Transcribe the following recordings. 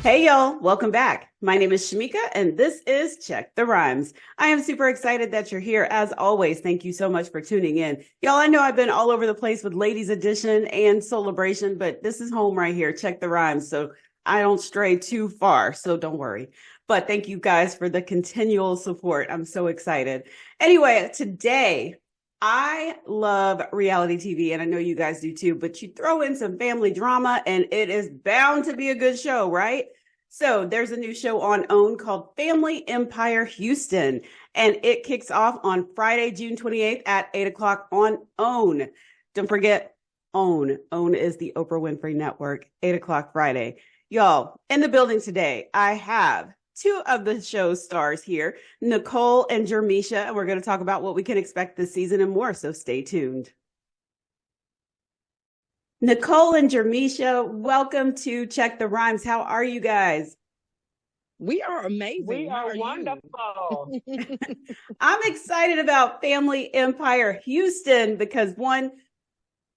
Hey y'all, welcome back. My name is Shamika and this is Check the Rhymes. I am super excited that you're here as always. Thank you so much for tuning in. Y'all, I know I've been all over the place with Ladies Edition and Celebration, but this is home right here, Check the Rhymes. So I don't stray too far, so don't worry. But thank you guys for the continual support. I'm so excited. Anyway, today I love reality TV, and I know you guys do too, but you throw in some family drama and it is bound to be a good show, right? So there's a new show on OWN called Family Empire Houston, and it kicks off on Friday, June 28th at 8 o'clock on OWN. Don't forget OWN. OWN is the Oprah Winfrey Network, 8 o'clock Friday. Y'all, in the building today, I have two of the show's stars here, Nicole and Jermeshia, and we're going to talk about what we can expect this season and more, so stay tuned. Nicole and Jermeshia, welcome to Check the Rhymes. How are you guys? We are amazing. We are wonderful. I'm excited about Family Empire Houston because one,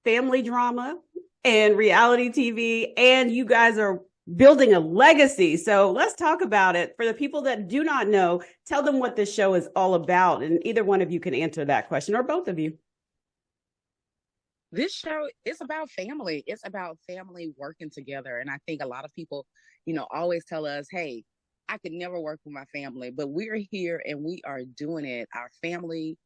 family drama and reality TV, and you guys are building a legacy. So let's talk about it. For the people that do not know, tell them what this show is all about. And either one of you can answer that question, or both of you. This show is about family. It's about family working together. And I think a lot of people, always tell us, hey, I could never work with my family, but we're here and we are doing it. Our family,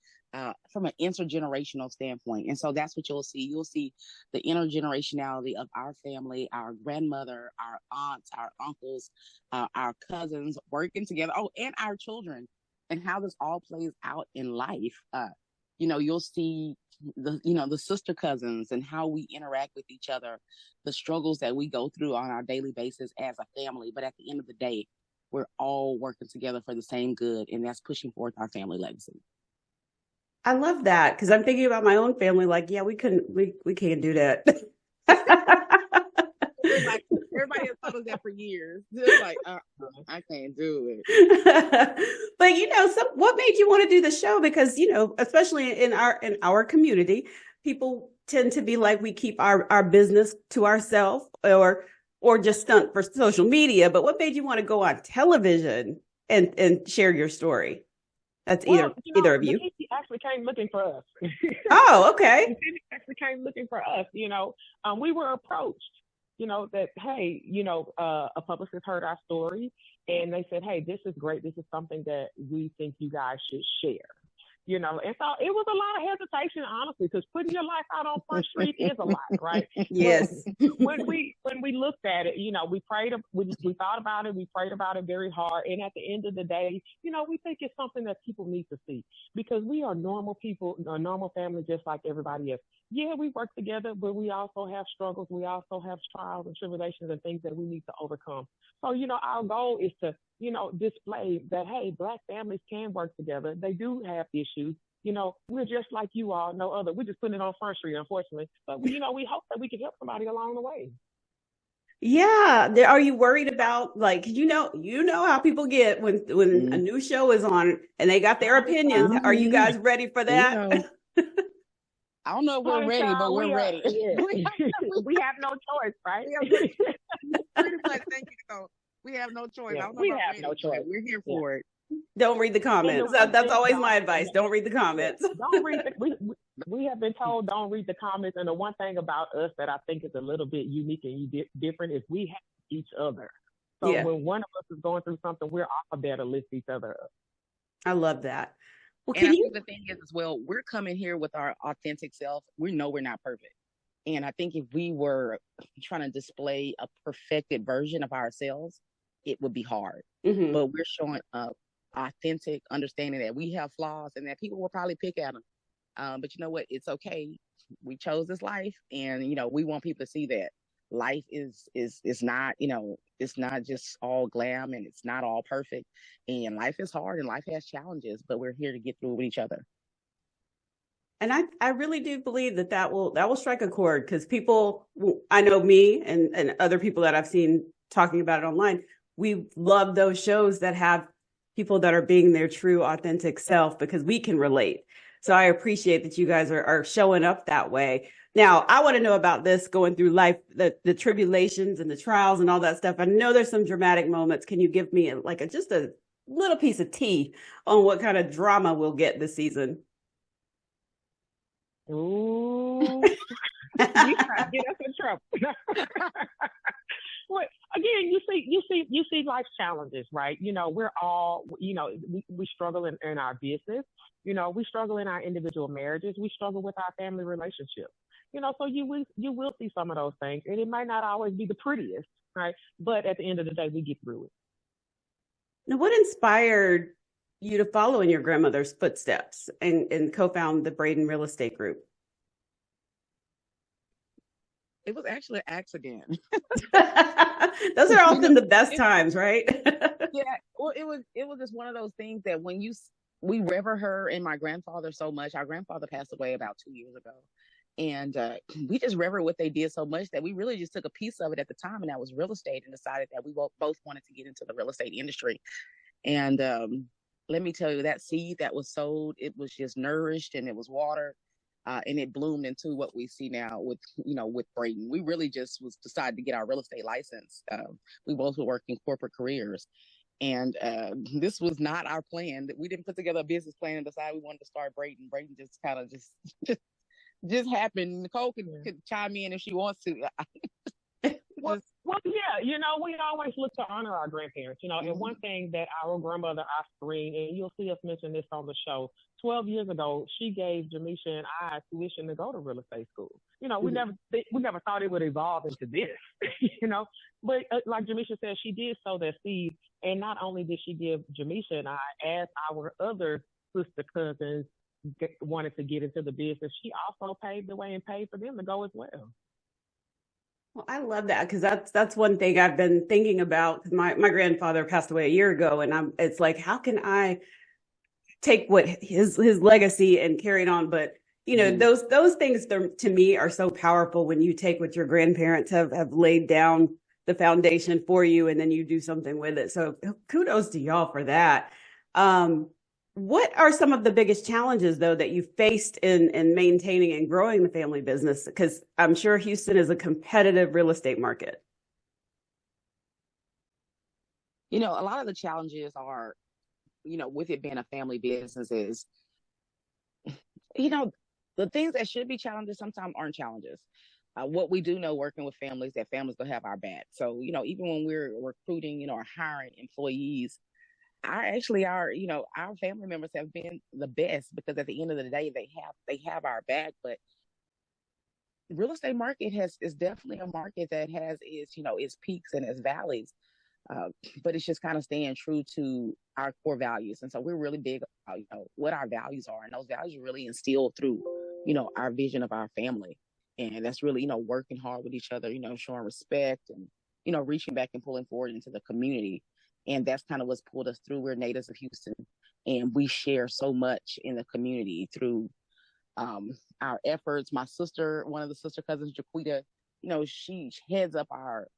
from an intergenerational standpoint. And so that's what you'll see. You'll see the intergenerationality of our family, our grandmother, our aunts, our uncles, our cousins working together. Oh, and our children, and how this all plays out in life. You'll see the sister cousins and how we interact with each other, the struggles that we go through on our daily basis as a family. But at the end of the day, we're all working together for the same good, and that's pushing forth our family legacy. I love that because I'm thinking about my own family. Like, yeah, we can't do that. Everybody has told us that for years. Just like, I can't do it. But what made you want to do the show? Because especially in our community, people tend to be like, we keep our business to ourselves, or just stunt for social media. But what made you want to go on television and share your story? That's either of you. He actually came looking for us. Oh, okay. He actually came looking for us. We were approached. That hey, a publicist heard our story and they said, hey, this is great. This is something that we think you guys should share. And so it was a lot of hesitation, honestly, because putting your life out on Front Street is a lot, right? Yes. When we looked at it, we prayed, we thought about it, we prayed about it very hard, and at the end of the day, we think it's something that people need to see because we are normal people, a normal family, just like everybody else. Yeah, we work together, but we also have struggles. We also have trials and tribulations and things that we need to overcome. So, our goal is to display that, hey, Black families can work together. They do have issues. We're just like you all, no other. We're just putting it on Front Street, unfortunately. But, we hope that we can help somebody along the way. Yeah. Are you worried about, like, how people get when a new show is on and they got their opinions? Are you guys ready for that? I don't know if we're ready, but we're ready. We have no choice, right? Pretty much, thank you, Nicole. We have no choice. Yeah, we have no choice. We're here for it. Don't read the comments. That's always my advice. Don't read the comments. Don't read. We have been told don't read the comments. And the one thing about us that I think is a little bit unique and different is we have each other. So when one of us is going through something, we're all there to lift each other up. I love that. Well, and I think the thing is as well, we're coming here with our authentic self. We know we're not perfect. And I think if we were trying to display a perfected version of ourselves, it would be hard. Mm-hmm. But we're showing authentic understanding that we have flaws and that people will probably pick at them. But you know what? It's okay. We chose this life, and we want people to see that life is not, it's not just all glam and it's not all perfect. And life is hard and life has challenges, but we're here to get through with each other. And I really do believe that will strike a chord because people, I know me and other people that I've seen talking about it online, we love those shows that have people that are being their true authentic self because we can relate. So I appreciate that you guys are showing up that way. Now, I want to know about this going through life, the tribulations and the trials and all that stuff. I know there's some dramatic moments. Can you give me just a little piece of tea on what kind of drama we'll get this season? Ooh, you try to get us in trouble. Well, again, you see life challenges, right? We're all, we struggle in our business. We struggle in our individual marriages. We struggle with our family relationships. So you will see some of those things, and it might not always be the prettiest, right? But at the end of the day, we get through it. Now, what inspired you to follow in your grandmother's footsteps and co-found the Braden Real Estate Group? It was actually an accident. Those are often the best times, right? Yeah. Well, it was just one of those things that when we rever her and my grandfather so much. Our grandfather passed away about 2 years ago. And we just revered what they did so much that we really just took a piece of it at the time, and that was real estate, and decided that we both wanted to get into the real estate industry. And let me tell you, that seed that was sowed, it was just nourished and it was watered. And it bloomed into what we see now with Braden. We really just decided to get our real estate license. We both were working corporate careers. And this was not our plan. We didn't put together a business plan and decide we wanted to start Braden. Braden just kind of just happened. Nicole could chime in if she wants to. Well, yeah, we always look to honor our grandparents, Mm-hmm. And one thing that our grandmother, Oscarene, and you'll see us mention this on the show, 12 years ago, she gave Jermeshia and I tuition to go to real estate school. Mm-hmm. We never thought it would evolve into this, But like Jermeshia said, she did sow that seed. And not only did she give Jermeshia and I, as our other sister cousins wanted to get into the business, she also paved the way and paid for them to go as well. Well, I love that, because that's one thing I've been thinking about. My grandfather passed away a year ago, and it's like, how can I take what his legacy and carry it on? But those things to me are so powerful when you take what your grandparents have laid down the foundation for you, and then you do something with it. So kudos to y'all for that. What are some of the biggest challenges, though, that you faced in maintaining and growing the family business? Because I'm sure Houston is a competitive real estate market. A lot of the challenges are, with it being a family business is, the things that should be challenges sometimes aren't challenges. What we do know working with families, that families will have our back. So, even when we're recruiting, or hiring employees, our family members have been the best, because at the end of the day, they have our back. But the real estate market is definitely a market that has its peaks and its valleys. But it's just kind of staying true to our core values. And so we're really big about, what our values are. And those values are really instilled through, our vision of our family. And that's really, working hard with each other, showing respect and, reaching back and pulling forward into the community. And that's kind of what's pulled us through. We're natives of Houston, and we share so much in the community through our efforts. My sister, one of the sister cousins, JaQuita, she heads up our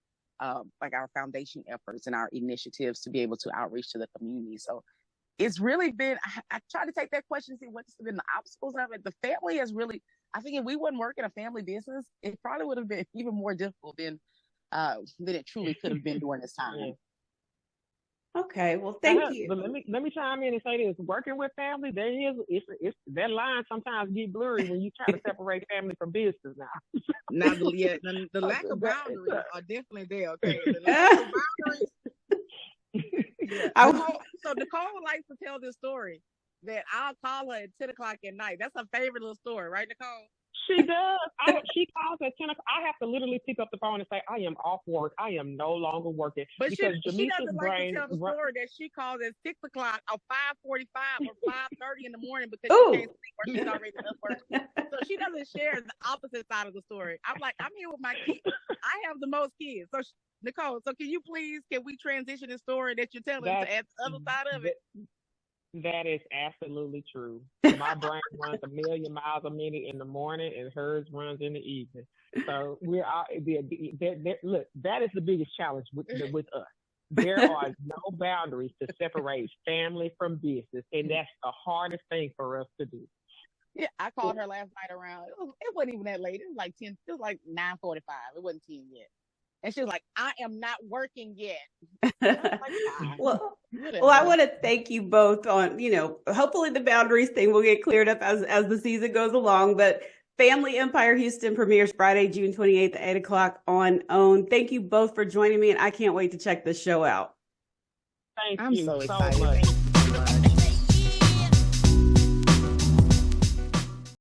foundation efforts and our initiatives to be able to outreach to the community. So it's really been, I try to take that question and see what's been the obstacles of it. The family has really, I think if we wouldn't work in a family business, it probably would have been even more difficult than it truly could have been during this time. Okay, well, thank you. But let me chime in and say this: working with family, it's that line sometimes get blurry when you try to separate family from business. Now, the lack of boundaries are definitely there. Okay, the lack of boundaries. So Nicole likes to tell this story that I'll call her at 10 o'clock at night. That's her favorite little story, right, Nicole? She does. She calls at 10 o'clock. I have to literally pick up the phone and say, I am off work. I am no longer working. But she doesn't like to tell the story that she calls at 6 o'clock or 5:45 or 5:30 in the morning because she can't sleep or she's already up working. So she doesn't share the opposite side of the story. I'm like, I'm here with my kids. I have the most kids. So Nicole, can we transition the story that you're telling to add the other side of it? That is absolutely true. My brain runs 1,000,000 miles a minute in the morning, and hers runs in the evening. So we're all, look, that is the biggest challenge with us. There are no boundaries to separate family from business, and that's the hardest thing for us to do. Yeah, I called her last night around. It wasn't even that late. It was like 10. It was like 9:45. It wasn't 10 yet. And she was like, "I am not working yet." I was like, Well, whatever. well, I want to thank you both on, hopefully the boundaries thing will get cleared up as the season goes along. But Family Empire Houston premieres Friday, June 28th at 8 o'clock on OWN. Thank you both for joining me, and I can't wait to check this show out. Thank I'm you so so excited. much.